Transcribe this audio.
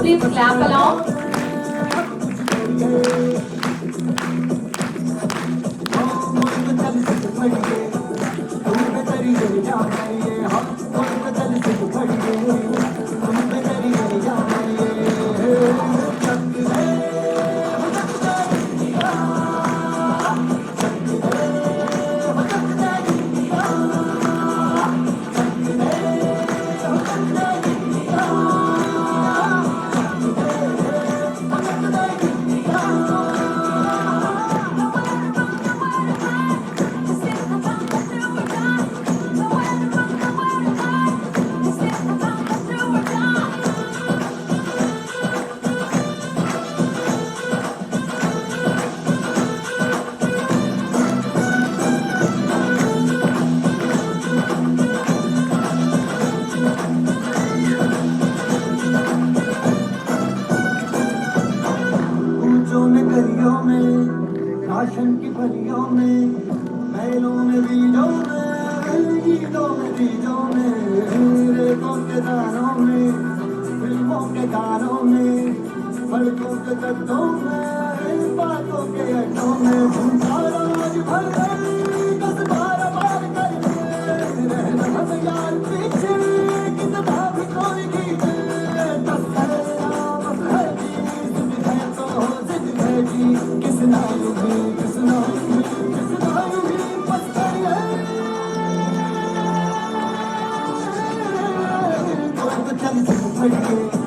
please clap along. गलियों में ration की भरियों में बैलों में बीजों में गीतों में बीजों में रेतों के दानों में फिल्मों के गानों में सड़कों के गड्ढों में बातों के अड्डों में सारा आज भर दस बार बार कर रहना हम यार पीछे कितना भी कोई गीत दस बस है जिंदगी है तो जिंदगी किसना यूं किसना यूं बस है कोई तो चल से